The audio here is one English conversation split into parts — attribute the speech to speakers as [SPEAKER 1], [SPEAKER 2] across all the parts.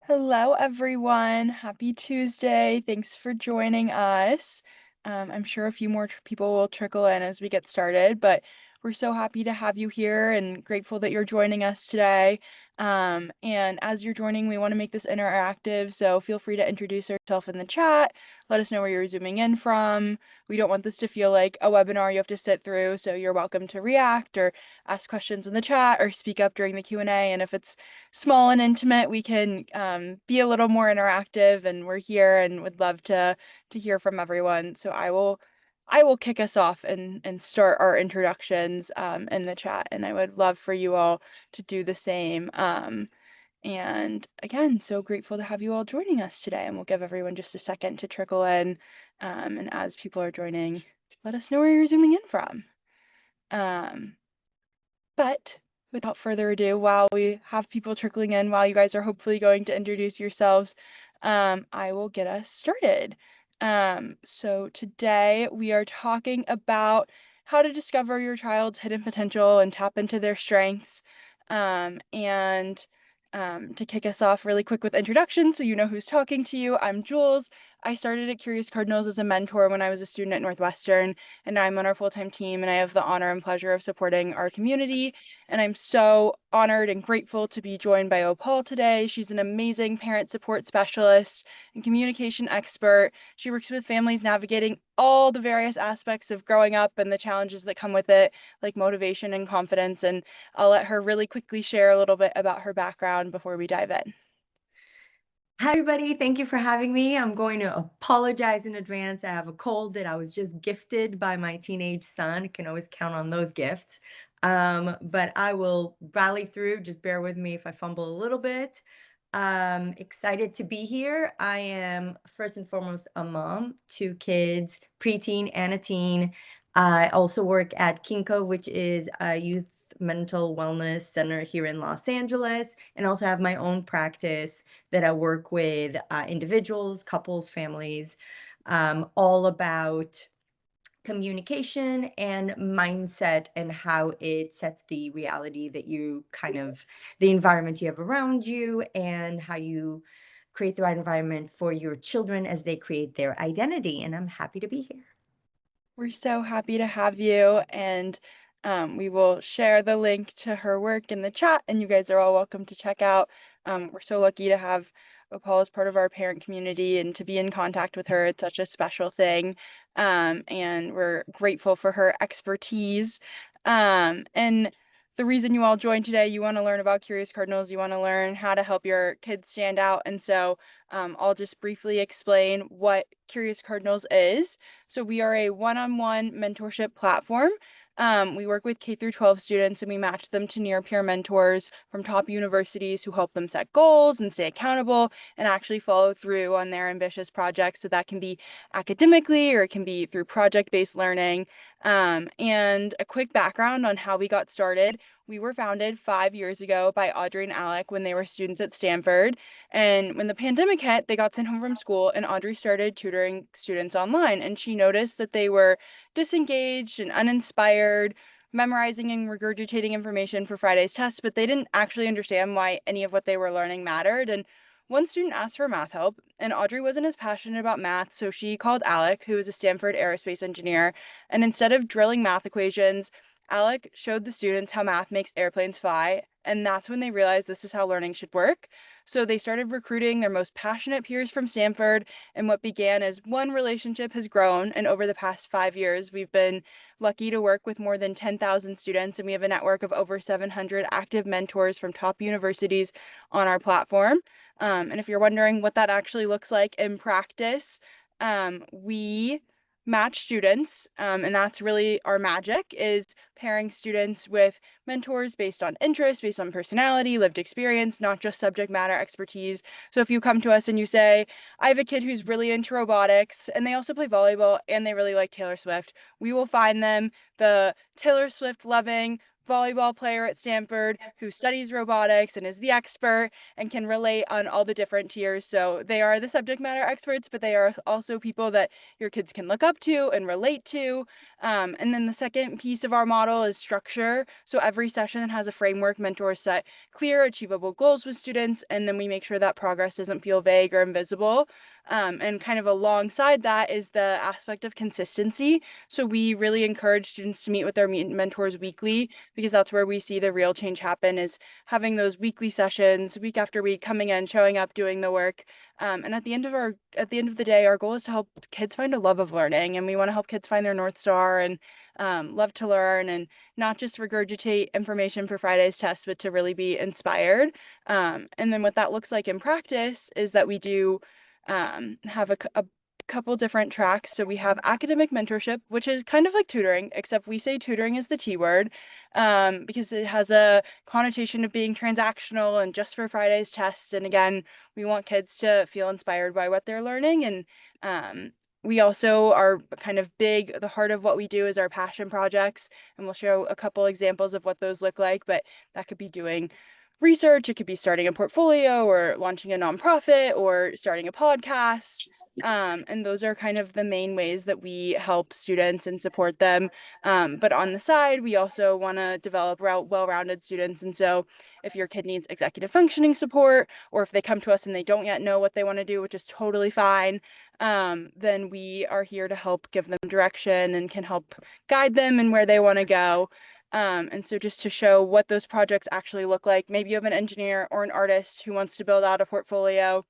[SPEAKER 1] Hello, everyone. Happy Tuesday. Thanks for joining us. I'm sure a few more people will trickle in as we get started, but we're so happy to have you here and grateful that you're joining us today. And as you're joining, we want to make this interactive, so feel free to introduce yourself in the chat. Let us know where you're zooming in from. We don't want this to feel like a webinar you have to sit through, so you're welcome to react or ask questions in the chat or speak up during the Q&A. And if it's small and intimate, we can be a little more interactive, and we're here and would love to hear from everyone. So I will kick us off and start our introductions in the chat, and I would love for you all to do the same. And again, so grateful to have you all joining us today, and we'll give everyone just a second to trickle in. And as people are joining, let us know where you're zooming in from. But without further ado, while we have people trickling in, while you guys are hopefully going to introduce yourselves, I will get us started. So today we are talking about how to discover your child's hidden potential and tap into their strengths. And to kick us off really quick with introductions, so you know who's talking to you, I'm Jules. I started at Curious Cardinals as a mentor when I was a student at Northwestern, and I'm on our full-time team, and I have the honor and pleasure of supporting our community. And I'm so honored and grateful to be joined by Opal today. She's an amazing parent support specialist and communication expert. She works with families navigating all the various aspects of growing up and the challenges that come with it, like motivation and confidence. And I'll let her really quickly share a little bit about her background before we dive in.
[SPEAKER 2] Hi, everybody. Thank you for having me. I'm going to apologize in advance. I have a cold that I was just gifted by my teenage son. I can always count on those gifts. But I will rally through. Just bear with me if I fumble a little bit. Excited to be here. I am first and foremost a mom, 2 kids, preteen and a teen. I also work at Kinko, which is a youth mental wellness center here in Los Angeles, and also have my own practice that I work with individuals, couples, families, all about communication and mindset and how it sets the reality that the environment you have around you, and how you create the right environment for your children as they create their identity. And I'm happy to be here.
[SPEAKER 1] We're so happy to have you, and we will share the link to her work in the chat, and you guys are all welcome to check out. We're so lucky to have Opal as part of our parent community and to be in contact with her. It's such a special thing, and we're grateful for her expertise. And the reason you all joined today, you want to learn about Curious Cardinals, you want to learn how to help your kids stand out, and so I'll just briefly explain what Curious Cardinals is. So we are a one-on-one mentorship platform. We work with K through 12 students, and we match them to near peer mentors from top universities who help them set goals and stay accountable and actually follow through on their ambitious projects. So that can be academically or it can be through project-based learning. And a quick background on how we got started. We were founded 5 years ago by Audrey and Alec when they were students at Stanford. And when the pandemic hit, they got sent home from school, and Audrey started tutoring students online. And she noticed that they were disengaged and uninspired, memorizing and regurgitating information for Friday's test, but they didn't actually understand why any of what they were learning mattered. And one student asked for math help, and Audrey wasn't as passionate about math, so she called Alec, who was a Stanford aerospace engineer. And instead of drilling math equations, Alec showed the students how math makes airplanes fly, and that's when they realized this is how learning should work. So they started recruiting their most passionate peers from Stanford, and what began as one relationship has grown. And over the past 5 years, we've been lucky to work with more than 10,000 students, and we have a network of over 700 active mentors from top universities on our platform. And if you're wondering what that actually looks like in practice, we match students, and that's really our magic, is pairing students with mentors based on interest, based on personality, lived experience, not just subject matter expertise. So if you come to us and you say, I have a kid who's really into robotics and they also play volleyball and they really like Taylor Swift, we will find them the Taylor Swift loving volleyball player at Stanford who studies robotics and is the expert and can relate on all the different tiers. So they are the subject matter experts, but they are also people that your kids can look up to and relate to. And then the second piece of our model is structure. So every session has a framework. Mentors set clear, achievable goals with students, and then we make sure that progress doesn't feel vague or invisible. And kind of alongside that is the aspect of consistency. So we really encourage students to meet with their mentors weekly because that's where we see the real change happen, is having those weekly sessions week after week, coming in, showing up, doing the work. And at the end of the day, our goal is to help kids find a love of learning, and we want to help kids find their North Star and love to learn and not just regurgitate information for Friday's test, but to really be inspired. And then what that looks like in practice is that we do have a couple different tracks. So we have academic mentorship, which is kind of like tutoring, except we say tutoring is the T word, because it has a connotation of being transactional and just for Friday's test. And again, we want kids to feel inspired by what they're learning. And we also are kind of big, the heart of what we do is our passion projects, and we'll show a couple examples of what those look like, but that could be doing research, it could be starting a portfolio or launching a nonprofit or starting a podcast. And those are kind of the main ways that we help students and support them. But on the side, we also want to develop well-rounded students. And so if your kid needs executive functioning support, or if they come to us and they don't yet know what they want to do, which is totally fine, then we are here to help give them direction and can help guide them in where they want to go. And so just to show what those projects actually look like, maybe you have an engineer or an artist who wants to build out a portfolio.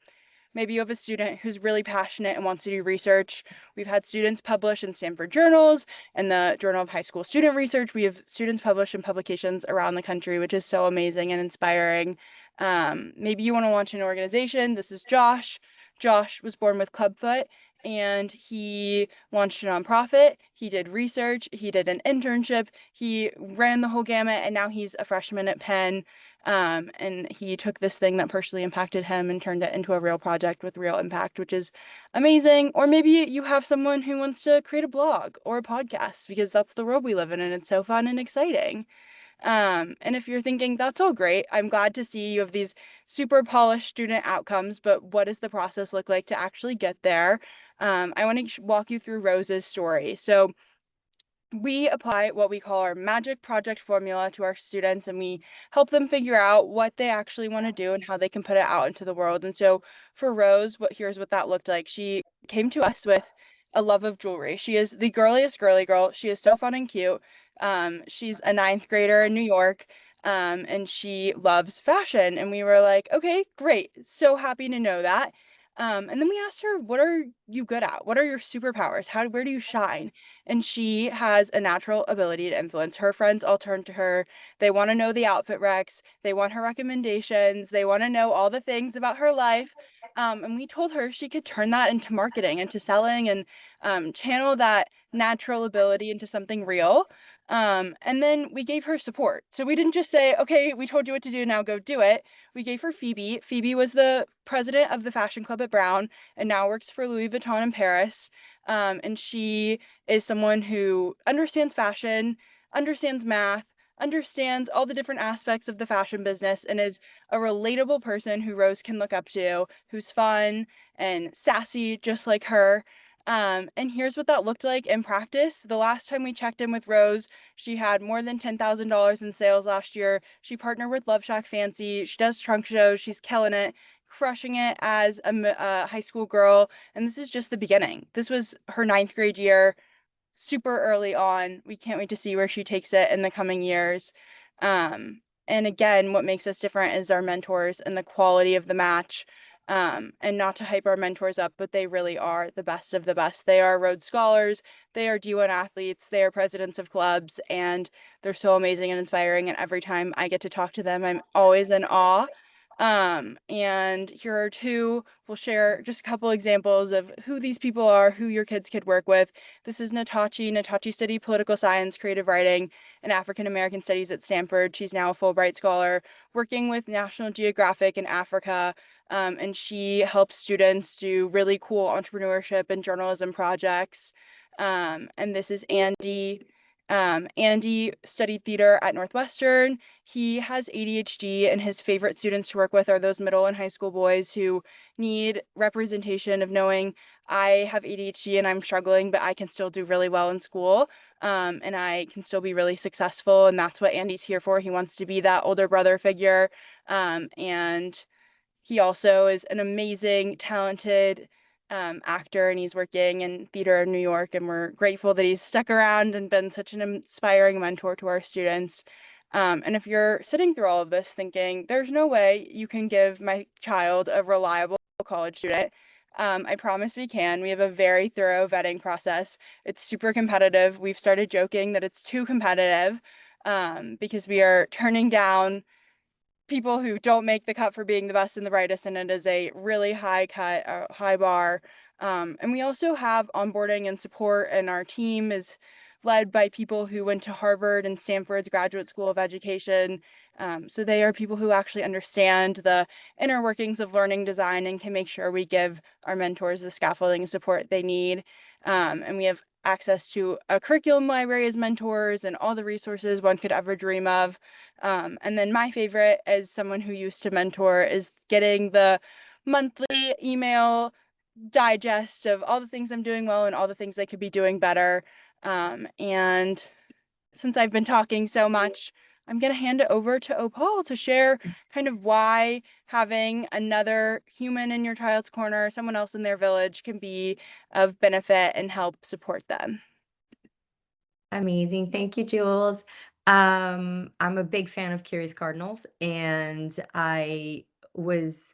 [SPEAKER 1] Maybe you have a student who's really passionate and wants to do research. We've had students publish in Stanford journals and the Journal of High School Student Research. We have students publish in publications around the country, which is so amazing and inspiring. Maybe you want to launch an organization. This is Josh. Josh was born with clubfoot and he launched a nonprofit. He did research. He did an internship. He ran the whole gamut, and now he's a freshman at Penn. And he took this thing that personally impacted him and turned it into a real project with real impact, which is amazing. Or maybe you have someone who wants to create a blog or a podcast because that's the world we live in and it's so fun and exciting. And if you're thinking that's all great, I'm glad to see you have these super polished student outcomes, but what does the process look like to actually get there? I want to walk you through Rose's story. So we apply what we call our magic project formula to our students, and we help them figure out what they actually want to do and how they can put it out into the world. And so for Rose, here's what that looked like. She came to us with a love of jewelry. She is the girliest girly girl. She is so fun and cute. She's a ninth grader in New York. And she loves fashion. And we were like, okay, great. So happy to know that. And then we asked her, what are you good at? What are your superpowers? Where do you shine? And she has a natural ability to influence. Her friends all turn to her. They want to know the outfit recs. They want her recommendations. They want to know all the things about her life. And we told her she could turn that into marketing, into selling, and channel that natural ability into something real. And then we gave her support. So we didn't just say, okay, we told you what to do, now go do it. We gave her Phoebe. Phoebe was the president of the fashion club at Brown and now works for Louis Vuitton in Paris. And she is someone who understands fashion, understands math, understands all the different aspects of the fashion business, and is a relatable person who Rose can look up to, who's fun and sassy, just like her. And here's what that looked like in practice. The last time we checked in with Rose, she had more than $10,000 in sales last year. She partnered with Love Shack Fancy. She does trunk shows. She's killing it, crushing it as a high school girl. And this is just the beginning. This was her ninth grade year, super early on. We can't wait to see where she takes it in the coming years. And again, what makes us different is our mentors and the quality of the match. And not to hype our mentors up, but they really are the best of the best. They are Rhodes Scholars, they are D1 athletes, they are presidents of clubs, and they're so amazing and inspiring. And every time I get to talk to them, I'm always in awe. And here are two. We'll share just a couple examples of who these people are, who your kids could work with. This is Natachi. Natachi studied political science, creative writing, and African American studies at Stanford. She's now a Fulbright scholar working with National Geographic in Africa. And she helps students do really cool entrepreneurship and journalism projects. And this is Andy. Andy studied theater at Northwestern. He has ADHD, and his favorite students to work with are those middle and high school boys who need representation of knowing I have ADHD and I'm struggling, but I can still do really well in school, and I can still be really successful. And that's what Andy's here for. He wants to be that older brother figure. And he also is an amazing, talented actor, and he's working in theater in New York. And we're grateful that he's stuck around and been such an inspiring mentor to our students. And if you're sitting through all of this thinking, there's no way you can give my child a reliable college student, I promise we can. We have a very thorough vetting process. It's super competitive. We've started joking that it's too competitive because we are turning down people who don't make the cut for being the best and the brightest, and it is a really high cut, high bar. And we also have onboarding and support, and our team is led by people who went to Harvard and Stanford's Graduate School of Education. So they are people who actually understand the inner workings of learning design and can make sure we give our mentors the scaffolding and support they need. And we have access to a curriculum library as mentors and all the resources one could ever dream of. And then my favorite, as someone who used to mentor, is getting the monthly email digest of all the things I'm doing well and all the things I could be doing better. And since I've been talking so much, I'm going to hand it over to Opal to share kind of why having another human in your child's corner, someone else in their village, can be of benefit and help support them.
[SPEAKER 2] Amazing. Thank you, Jules. I'm a big fan of Curious Cardinals, and I was,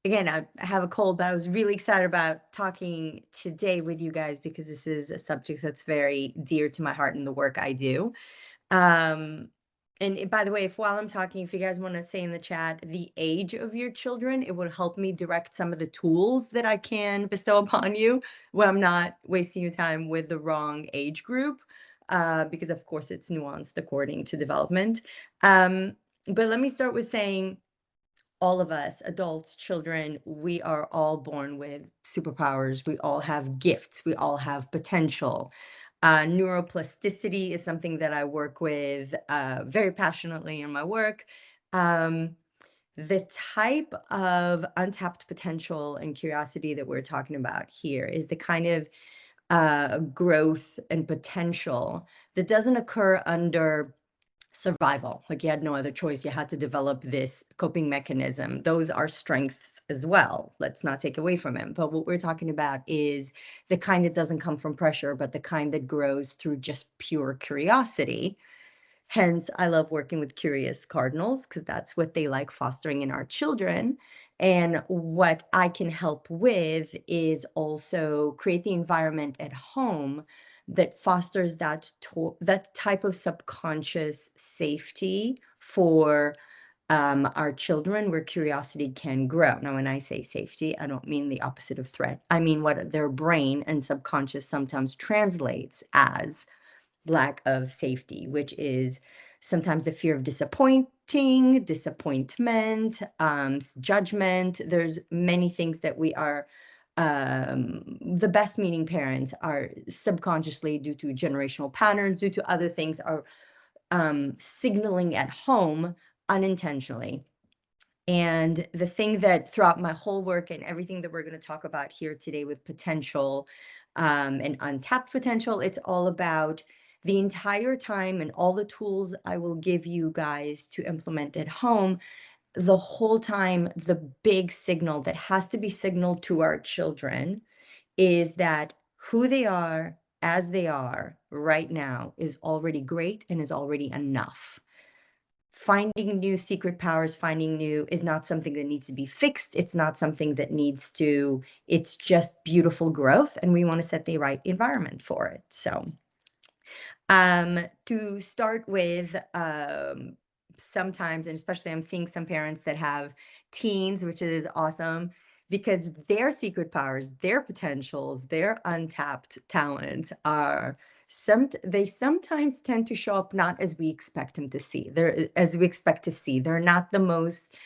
[SPEAKER 2] again, I have a cold, but I was really excited about talking today with you guys because this is a subject that's very dear to my heart in the work I do. Um, and by the way, if while I'm talking, if you guys want to say in the chat the age of your children, it would help me direct some of the tools that I can bestow upon you when I'm not wasting your time with the wrong age group, because of course it's nuanced according to development. But let me start with saying all of us, adults, children, we are all born with superpowers. We all have gifts. We all have potential. Neuroplasticity is something that I work with very passionately in my work. The type of untapped potential and curiosity that we're talking about here is the kind of growth and potential that doesn't occur under survival. Like you had no other choice. You had to develop this coping mechanism. Those are strengths as well. Let's not take away from it. But what we're talking about is the kind that doesn't come from pressure, but the kind that grows through just pure curiosity. Hence, I love working with Curious Cardinals because that's what they like fostering in our children. And what I can help with is also create the environment at home that fosters that type of subconscious safety for our children where curiosity can grow. Now, when I say safety, I don't mean the opposite of threat. I mean what their brain and subconscious sometimes translates as lack of safety, which is sometimes the fear of disappointment, judgment. There's many things that we are, the best meaning parents are subconsciously, due to generational patterns, due to other things, are signaling at home unintentionally. And the thing that throughout my whole work and everything that we're going to talk about here today with potential and untapped potential, it's all about the entire time and all the tools I will give you guys to implement at home. The whole time, the big signal that has to be signaled to our children is that who they are as they are right now is already great and is already enough. Finding new secret powers, finding new is not something that needs to be fixed. It's not something that needs to, it's just beautiful growth. And we want to set the right environment for it. So to start with, sometimes, and especially I'm seeing some parents that have teens, which is awesome because their secret powers, their potentials, their untapped talents are they sometimes tend to show up not as we expect them to see. They're not the most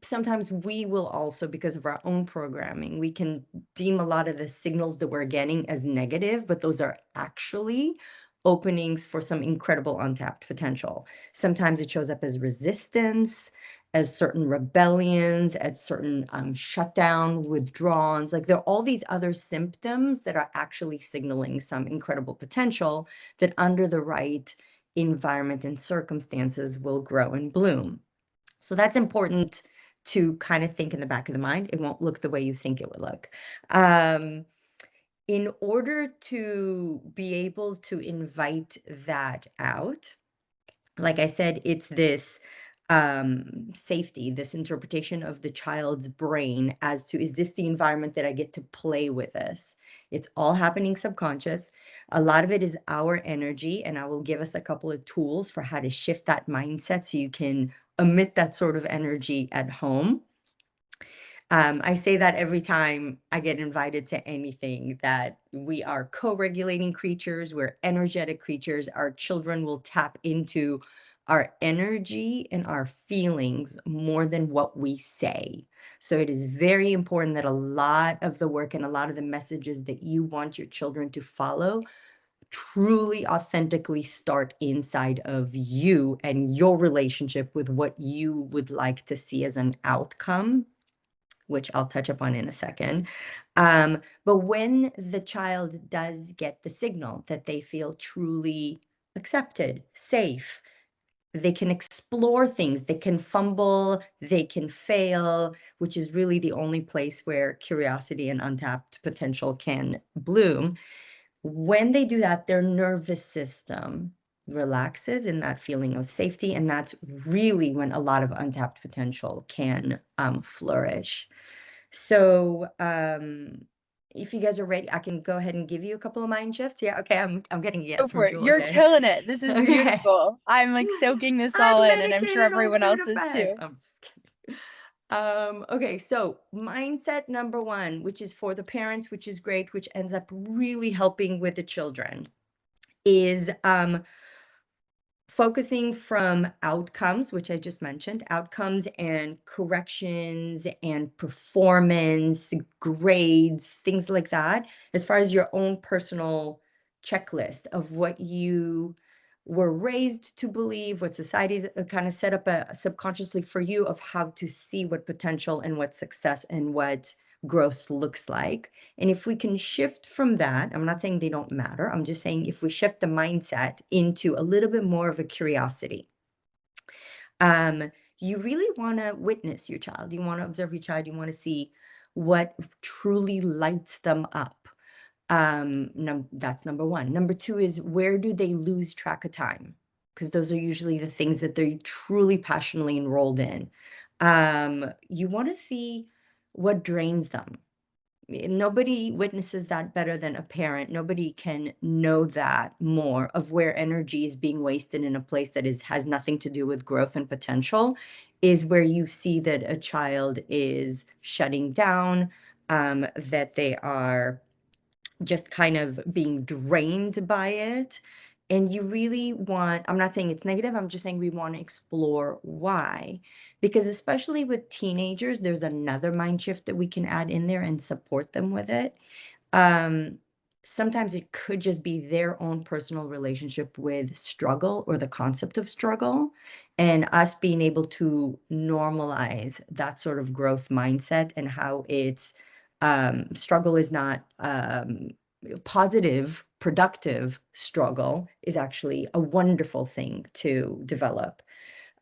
[SPEAKER 2] sometimes we will also, because of our own programming, we can deem a lot of the signals that we're getting as negative, but those are actually openings for some incredible untapped potential. Sometimes it shows up as resistance, as certain rebellions, as certain shutdown, withdrawals. Like there are all these other symptoms that are actually signaling some incredible potential that under the right environment and circumstances will grow and bloom. So that's important to kind of think in the back of the mind. It won't look the way you think it would look. In order to be able to invite that out, like I said, it's this safety, this interpretation of the child's brain as to, is this the environment that I get to play with this? It's all happening subconscious. A lot of it is our energy, and I will give us a couple of tools for how to shift that mindset so you can emit that sort of energy at home. I say that every time I get invited to anything, that we are co-regulating creatures, we're energetic creatures. Our children will tap into our energy and our feelings more than what we say. So it is very important that a lot of the work and a lot of the messages that you want your children to follow truly authentically start inside of you and your relationship with what you would like to see as an outcome, which I'll touch upon in a second. But when the child does get the signal that they feel truly accepted, safe, they can explore things, they can fumble, they can fail, which is really the only place where curiosity and untapped potential can bloom. When they do that, their nervous system relaxes in that feeling of safety, and that's really when a lot of untapped potential can flourish. So if you guys are ready, I can go ahead and give you a couple of mind shifts. Yeah, okay, I'm getting a
[SPEAKER 1] Go
[SPEAKER 2] yes
[SPEAKER 1] for
[SPEAKER 2] from
[SPEAKER 1] it.
[SPEAKER 2] Jewel
[SPEAKER 1] You're
[SPEAKER 2] again.
[SPEAKER 1] killing it. This is
[SPEAKER 2] Okay.
[SPEAKER 1] beautiful. I'm like soaking this all
[SPEAKER 2] I'm
[SPEAKER 1] in, and I'm sure
[SPEAKER 2] medicated on
[SPEAKER 1] everyone else is
[SPEAKER 2] Sudafed.
[SPEAKER 1] too.
[SPEAKER 2] I'm just kidding. Okay, so mindset number one, which is for the parents, which is great, which ends up really helping with the children, is focusing from outcomes, which I just mentioned, outcomes and corrections and performance, grades, things like that, as far as your own personal checklist of what you were raised to believe, what society's kind of set up subconsciously for you of how to see what potential and what success and what growth looks like. And if we can shift from that, I'm not saying they don't matter. I'm just saying if we shift the mindset into a little bit more of a curiosity, you really want to witness your child. You want to observe your child. You want to see what truly lights them up. That's number one. Number two is, where do they lose track of time? Because those are usually the things that they're truly passionately enrolled in. You want to see what drains them. Nobody witnesses that better than a parent. Nobody can know that more of where energy is being wasted in a place that has nothing to do with growth and potential, is where you see that a child is shutting down, that they are just kind of being drained by it. And you really want, I'm not saying it's negative, I'm just saying we want to explore why. Because especially with teenagers, there's another mind shift that we can add in there and support them with it. Um, Sometimes it could just be their own personal relationship with struggle or the concept of struggle, and us being able to normalize that sort of growth mindset and how it's struggle is not positive, productive struggle is actually a wonderful thing to develop.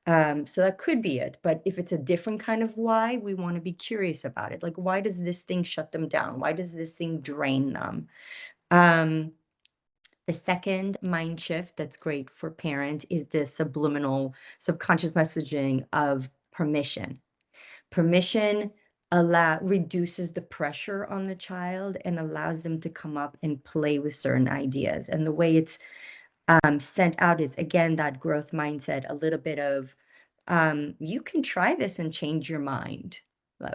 [SPEAKER 2] So that could be it. But if it's a different kind of why, we want to be curious about it. Like, why does this thing shut them down? Why does this thing drain them? Um, the second mind shift that's great for parents is the subliminal, subconscious messaging of permission. Permission reduces the pressure on the child and allows them to come up and play with certain ideas. And the way it's sent out is, again, that growth mindset, a little bit of you can try this and change your mind.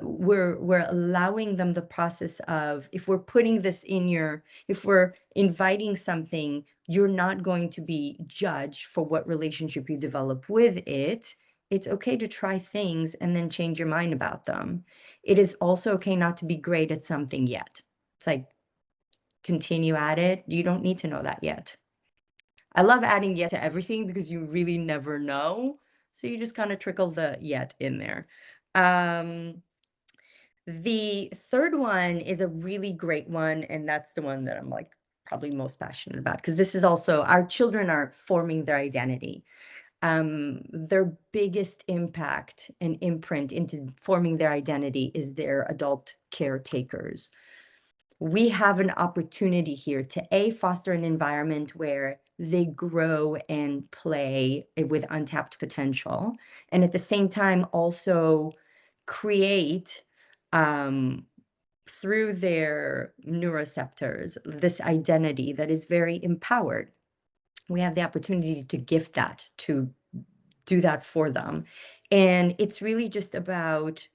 [SPEAKER 2] We're allowing them the process of, if we're putting this in your, if we're inviting something, you're not going to be judged for what relationship you develop with it. It's okay to try things and then change your mind about them. It is also okay not to be great at something yet. It's like, continue at it. You don't need to know that yet. I love adding yet to everything because you really never know. So you just kind of trickle the yet in there. Um, the third one is a really great one, and that's the one that I'm like probably most passionate about because this is also our children are forming their identity. Their biggest impact and imprint into forming their identity is their adult caretakers. We have an opportunity here to foster an environment where they grow and play with untapped potential, and at the same time also create um, through their neuroceptors this identity that is very empowered. We have the opportunity to gift that, to do that for them. And it's really just about,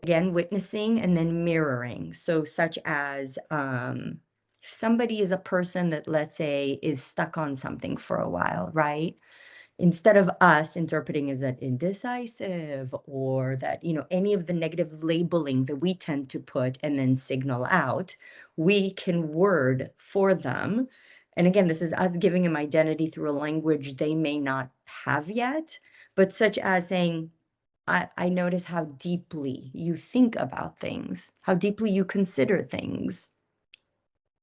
[SPEAKER 2] again, witnessing and then mirroring. So, such as if somebody is a person that, let's say, is stuck on something for a while, right? Instead of us interpreting as that indecisive or that, any of the negative labeling that we tend to put and then signal out, we can word for them. And again, this is us giving them identity through a language they may not have yet, but such as saying, I notice how deeply you think about things, how deeply you consider things.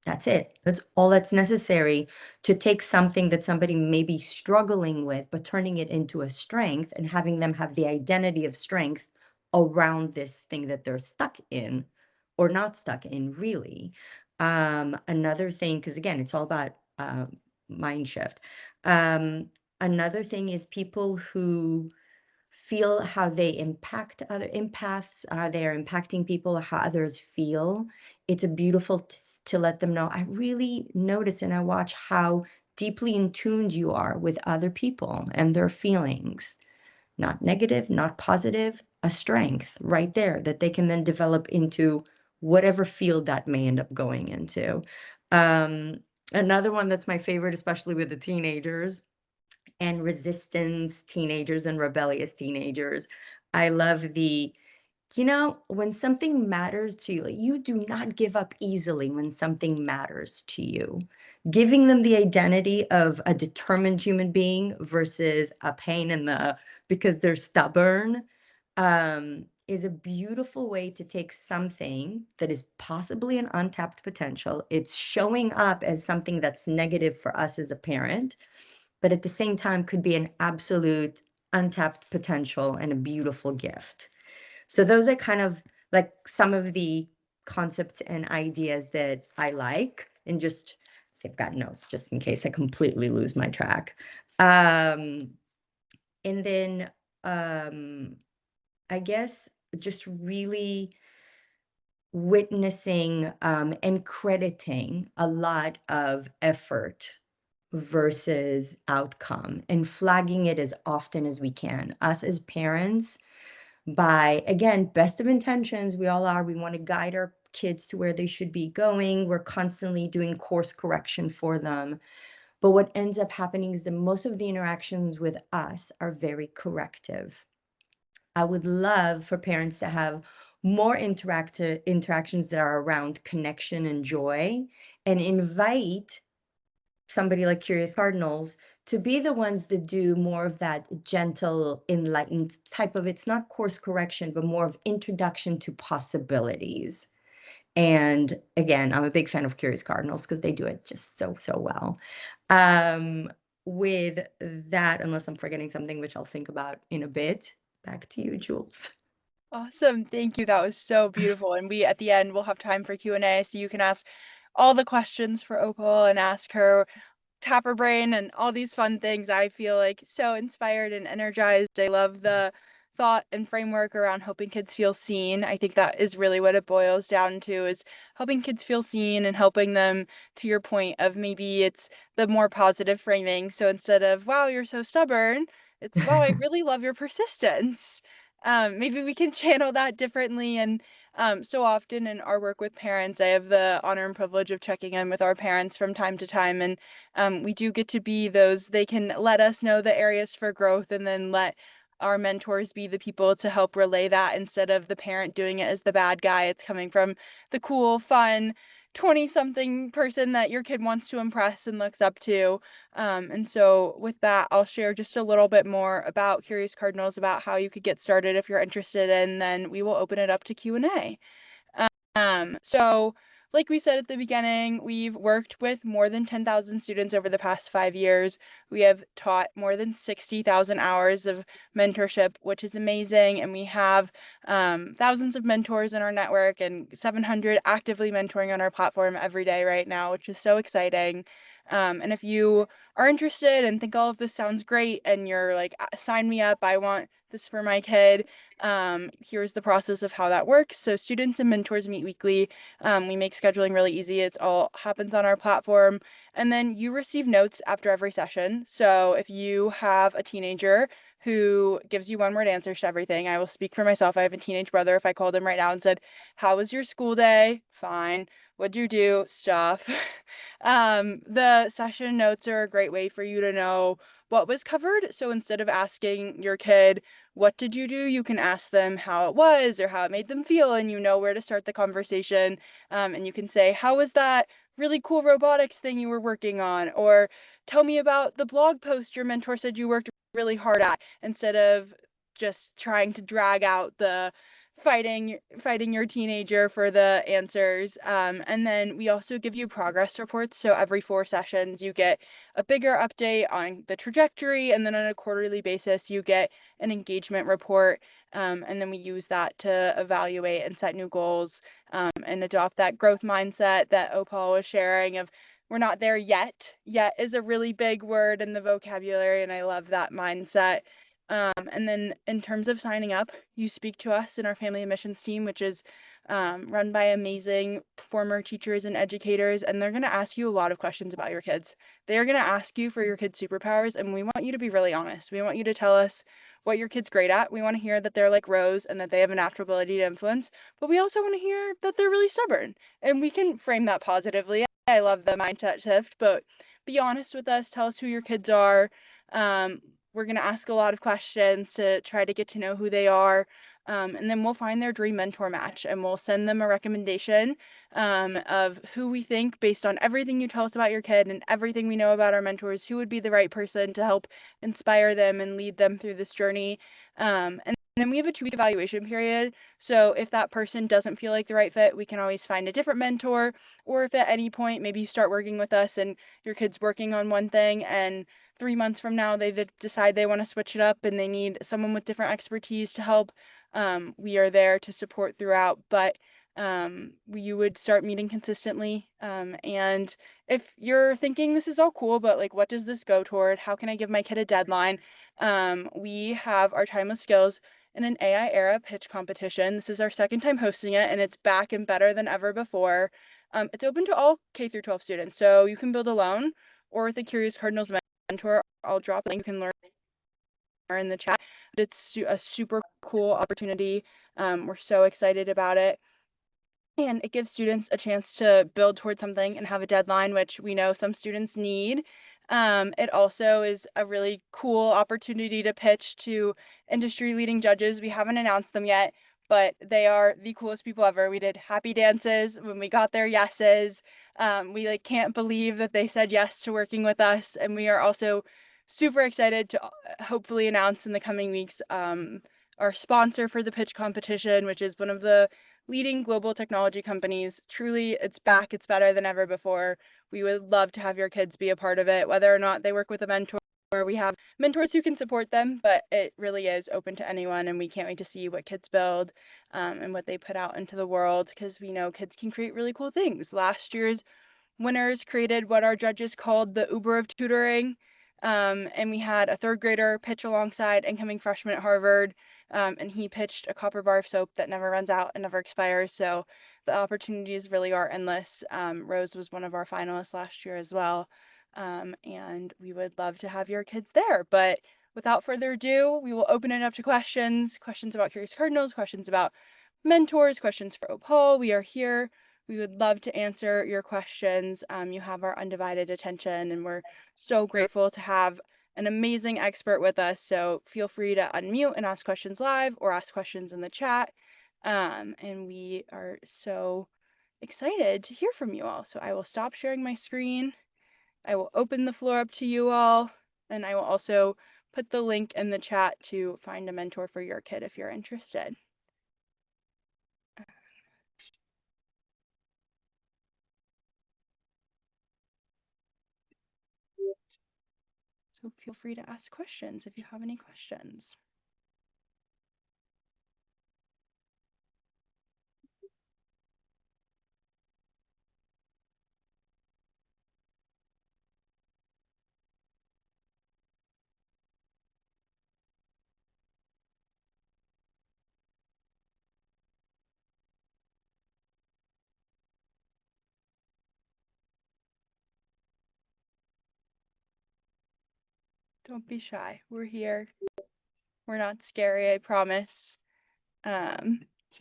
[SPEAKER 2] That's it. That's all that's necessary to take something that somebody may be struggling with, but turning it into a strength and having them have the identity of strength around this thing that they're stuck in or not stuck in, really. Another thing, because again, it's all about mind shift. Um, Another thing is people who feel how they impact other empaths, how they're impacting people, or how others feel. It's a beautiful to let them know. I really notice and I watch how deeply in tuned you are with other people and their feelings. Not negative, not positive, a strength right there that they can then develop into whatever field that may end up going into. Um, Another one that's my favorite, especially with the teenagers, and resistance teenagers and rebellious teenagers. I love when something matters to you, like, you do not give up easily when something matters to you. Giving them the identity of a determined human being versus a pain in the because they're stubborn is a beautiful way to take something that is possibly an untapped potential. It's showing up as something that's negative for us as a parent, but at the same time could be an absolute untapped potential and a beautiful gift. So those are kind of like some of the concepts and ideas that I like, and just so I've got notes just in case I completely lose my track. And then I guess just really witnessing and crediting a lot of effort versus outcome and flagging it as often as we can. Us as parents, by again, best of intentions, we all are. We want to guide our kids to where they should be going. We're constantly doing course correction for them. But what ends up happening is that most of the interactions with us are very corrective. I would love for parents to have more interactions that are around connection and joy, and invite somebody like Curious Cardinals to be the ones that do more of that gentle, enlightened type of, it's not course correction, but more of introduction to possibilities. And again, I'm a big fan of Curious Cardinals because they do it just so, so well. Um, with that, unless I'm forgetting something, which I'll think about in a bit, back to you, Jules.
[SPEAKER 1] Awesome. Thank you. That was so beautiful. And we, at the end, will have time for Q&A, so you can ask all the questions for Opal and ask her, tap her brain and all these fun things. I feel like so inspired and energized. I love the thought and framework around helping kids feel seen. I think that is really what it boils down to, is helping kids feel seen and helping them, to your point of maybe it's the more positive framing. So instead of, wow, you're so stubborn, it's, wow, I really love your persistence. Maybe we can channel that differently. And so often in our work with parents, I have the honor and privilege of checking in with our parents from time to time. And we do get to be those, they can let us know the areas for growth and then let our mentors be the people to help relay that instead of the parent doing it as the bad guy. It's coming from the cool, fun, 20-something person that your kid wants to impress and looks up to. And so with that, I'll share just a little bit more about Curious Cardinals, about how you could get started if you're interested, and then we will open it up to Q&A. So like we said at the beginning, we've worked with more than 10,000 students over the past 5 years. We have taught more than 60,000 hours of mentorship, which is amazing. And we have thousands of mentors in our network and 700 actively mentoring on our platform every day right now, which is so exciting. And if you are interested and think all of this sounds great and you're like, sign me up, I want this for my kid, here's the process of how that works. So students and mentors meet weekly. We make scheduling really easy. It all happens on our platform. And then you receive notes after every session. So if you have a teenager who gives you one-word answers to everything, I will speak for myself. I have a teenage brother. If I called him right now and said, "How was your school day?" "Fine." "What'd you do?" "Stuff." The session notes are a great way for you to know what was covered. So instead of asking your kid, "What did you do?" you can ask them how it was or how it made them feel, and you know where to start the conversation. And you can say, "How was that really cool robotics thing you were working on?" Or, "Tell me about the blog post your mentor said you worked really hard at," instead of just trying to drag out the fighting your teenager for the answers. And then we also give you progress reports. So every 4 sessions, you get a bigger update on the trajectory, and then on a quarterly basis, you get an engagement report. And then we use that to evaluate and set new goals, and adopt that growth mindset that Opal was sharing of, we're not there yet. Yet is a really big word in the vocabulary, and I love that mindset. And then in terms of signing up, you speak to us in our family admissions team, which is run by amazing former teachers and educators, and they're going to ask you a lot of questions about your kids. They are going to ask you for your kids' superpowers, and we want you to be really honest. We want you to tell us what your kid's great at. We want to hear that they're like Rose and that they have a natural ability to influence, but we also want to hear that they're really stubborn, and we can frame that positively. I love the mindset shift, but be honest with us. Tell us who your kids are. Um, we're going to ask a lot of questions to try to get to know who they are. And then we'll find their dream mentor match, and we'll send them a recommendation of who we think, based on everything you tell us about your kid and everything we know about our mentors, who would be the right person to help inspire them and lead them through this journey. And then we have a 2-week evaluation period. So if that person doesn't feel like the right fit, we can always find a different mentor. Or if at any point maybe you start working with us and your kid's working on one thing, and 3 months from now they decide they want to switch it up and they need someone with different expertise to help, we are there to support throughout. But you would start meeting consistently. And if you're thinking this is all cool, but like, what does this go toward? How can I give my kid a deadline? We have our Timeless Skills in an AI era pitch competition. This is our second time hosting it, and it's back and better than ever before. It's open to all K through 12 students, so you can build alone or with the Curious Cardinals mentor. I'll drop a link, you can learn in the chat. But it's a super cool opportunity. We're so excited about it. And it gives students a chance to build towards something and have a deadline, which we know some students need. It also is a really cool opportunity to pitch to industry-leading judges. We haven't announced them yet, but they are the coolest people ever. We did happy dances when we got their yeses. We like can't believe that they said yes to working with us, and we are also super excited to hopefully announce in the coming weeks our sponsor for the pitch competition, which is one of the leading global technology companies. Truly, it's back. It's better than ever before. We would love to have your kids be a part of it, whether or not they work with a mentor. We have mentors who can support them, but it really is open to anyone, and we can't wait to see what kids build, and what they put out into the world, because we know kids can create really cool things. Last year's winners created what our judges called the Uber of tutoring. And we had a 3rd grader pitch alongside incoming freshman at Harvard, and he pitched a copper bar of soap that never runs out and never expires. So the opportunities really are endless. Rose was one of our finalists last year as well. And we would love to have your kids there. But without further ado, we will open it up to questions about Curious Cardinals, questions about mentors, questions for Opal. We are here. We would love to answer your questions. You have our undivided attention, and we're so grateful to have an amazing expert with us. So feel free to unmute and ask questions live or ask questions in the chat. And we are so excited to hear from you all. So I will stop sharing my screen. I will open the floor up to you all, and I will also put the link in the chat to find a mentor for your kid if you're interested. So feel free to ask questions if you have any questions. Don't be shy. We're here. We're not scary, I promise.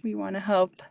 [SPEAKER 1] We want to help.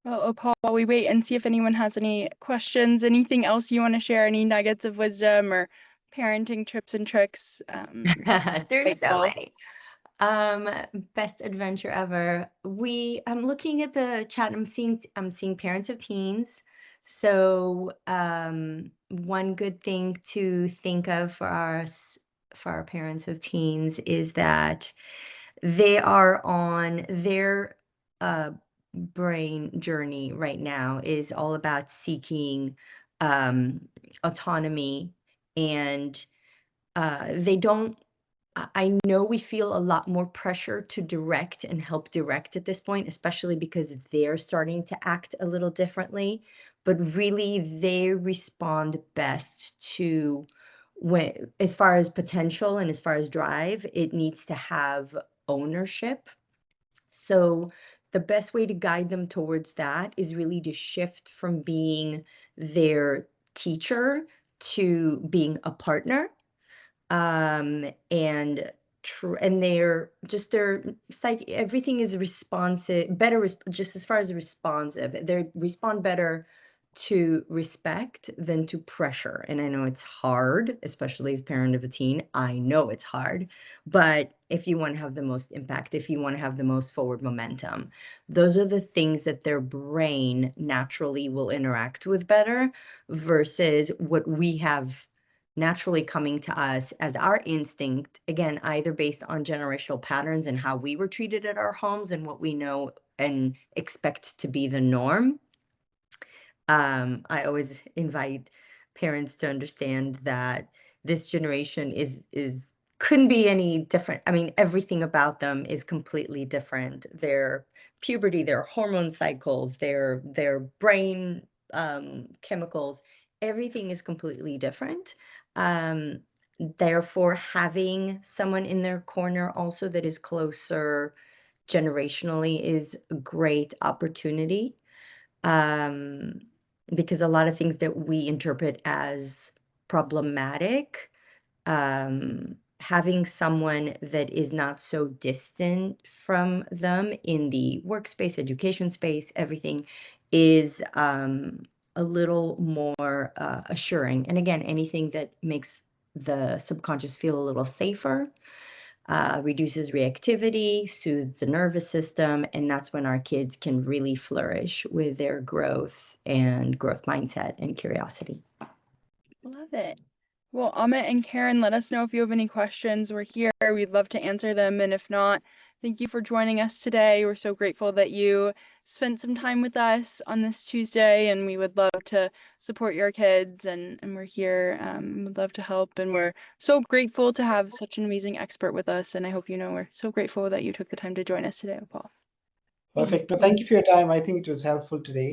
[SPEAKER 1] Well, Opal, while we wait and see if anyone has any questions, anything else you want to share, any nuggets of wisdom or parenting tips and tricks?
[SPEAKER 2] There's so
[SPEAKER 1] Grateful.
[SPEAKER 2] many. Best adventure ever. I'm looking at the chat. I'm seeing parents of teens. So, one good thing to think of for our parents of teens is that they are on their brain journey right now is all about seeking autonomy, and they don't I know we feel a lot more pressure to direct and help direct at this point, especially because they're starting to act a little differently. But really, they respond best to as far as potential and as far as drive, it needs to have ownership. So the best way to guide them towards that is really to shift from being their teacher to being a partner, and they're just their psych everything is responsive, just as far as responsive, they respond better to respect than to pressure. And I know it's hard, especially as parent of a teen. I know it's hard, but if you want to have the most impact, if you want to have the most forward momentum, those are the things that their brain naturally will interact with better versus what we have naturally coming to us as our instinct, again, either based on generational patterns and how we were treated at our homes and what we know and expect to be the norm. I always invite parents to understand that this generation is couldn't be any different. I mean, everything about them is completely different. Their puberty, their hormone cycles, their brain chemicals, everything is completely different. Therefore, having someone in their corner also that is closer generationally is a great opportunity, because a lot of things that we interpret as problematic, having someone that is not so distant from them in the workspace, education space, everything is a little more assuring. And again, anything that makes the subconscious feel a little safer reduces reactivity, soothes the nervous system, and that's when our kids can really flourish with their growth and growth mindset and curiosity.
[SPEAKER 1] Love it. Well, Amit and Karen, let us know if you have any questions. We're here. We'd love to answer them. And if not, thank you for joining us today. We're so grateful that you spent some time with us on this Tuesday, and we would love to support your kids. And we're here. We'd love to help. And we're so grateful to have such an amazing expert with us. And I hope you know we're so grateful that you took the time to join us today, Paul.
[SPEAKER 3] Perfect. No, thank you for your time. I think it was helpful today.